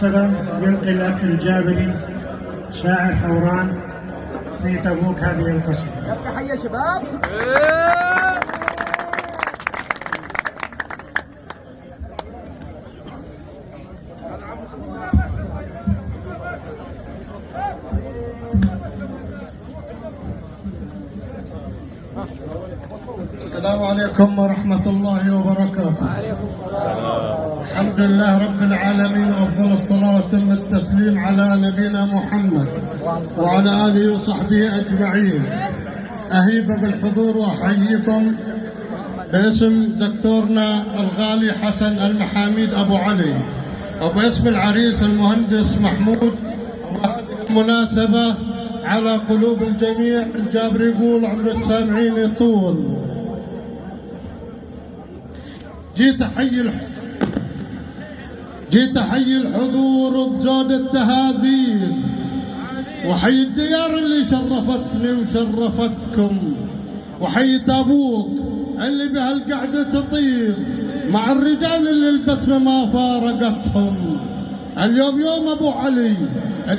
بالمناسبة يلقي الأخ الجابري شاعر حوران في تبوك هذه القصيدة. حي يا شباب. السلام عليكم ورحمة الله وبركاته. الحمد لله رب العالمين، وأفضل الصلاة وأتم التسليم على نبينا محمد وعلى آله وصحبه أجمعين. أهيب بالحضور وأحييكم باسم دكتورنا الغالي حسن المحاميد أبو علي، وباسم العريس المهندس محمود. وهذه المناسبة على قلوب الجميع. الجابر يقول عمر السامعين يطول. جيت أحيي الحضور بزود التهاذيب، وحي الديار اللي شرفتني وشرفتكم، وحي تابوك اللي بهالقعدة تطيب مع الرجال اللي البسمة ما فارقتهم. اليوم يوم أبو علي،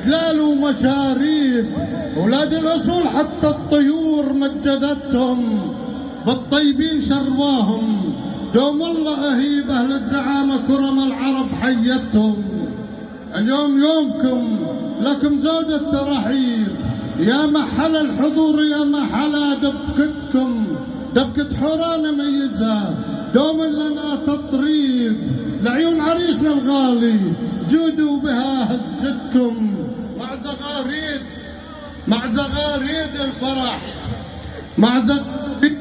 دلال ومشاريب، أولاد الأصول حتى الطيور مجدتهم، بالطيبين شرواهم، دوم الله أهيب أهل الزعامة كرم العرب حيتهم. اليوم يومكم لكم زود الترحيب، يا محل الحضور يا محل دبكتكم، دبكة حوران ميزها دوم لنا تطريب، لعيون عريسنا الغالي زودوا بها هزتكم. مع زغاريد الفرح، مع زغاريد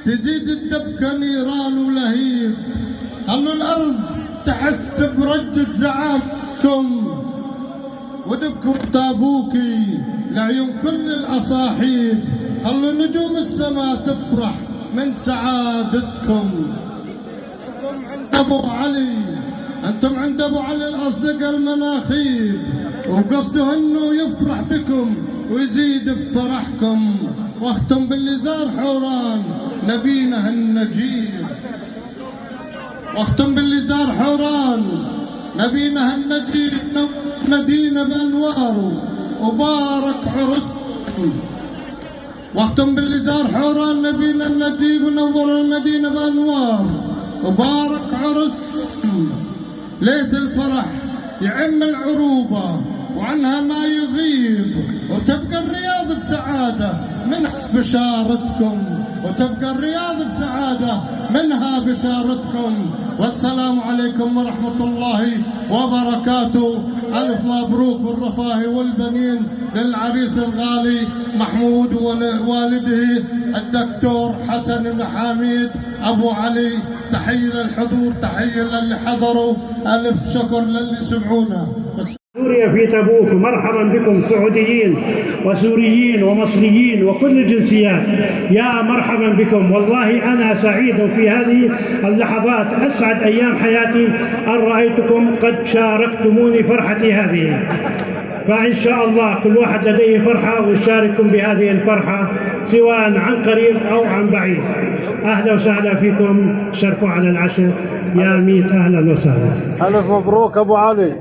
تزيد الدبكة نيران ولهيب. خلوا الأرض تحس برجة زعامتكم، ودبكم تابوكي لعيون كل الأصاحيب. خلوا نجوم السماء تفرح من سعادتكم. أنتم عند أبو علي الأصدق المناخيب، وقصده إنه يفرح بكم ويزيد بفرحكم. واختم باللي زار حوران نبينا النجيب، واختم باللي زار حوران نبينا النجيب، نور المدينة بأنواره وبارك عرسكم. واختم باللي زار حوران نبينا النجيب، ونور المدينة بأنواره وبارك عرسكم. ليت الفرح يعم العروبة وعنها ما يغيب، وتبقى الرياض بسعادة منها بشارتكم، وتبقى الرياض بسعادة منها بشارتكم. والسلام عليكم ورحمة الله وبركاته. ألف مبروك بالرفاه والبنين للعريس الغالي محمود ووالده الدكتور حسن المحاميد أبو علي. تحية للحضور، تحية للي حضروا، ألف شكر للي سمعونا. سوريا في تبوك، ومرحبا بكم سعوديين وسوريين ومصريين وكل الجنسيات، يا مرحبا بكم. والله أنا سعيد في هذه اللحظات، أسعد أيام حياتي أن رأيتكم قد شاركتموني فرحتي هذه. فإن شاء الله كل واحد لديه فرحة ويشارككم بهذه الفرحة سواء عن قريب أو عن بعيد. أهلا وسهلا فيكم، شاركوا على العشاء يا ميت. أهلا وسهلا. ألف مبروك أبو علي.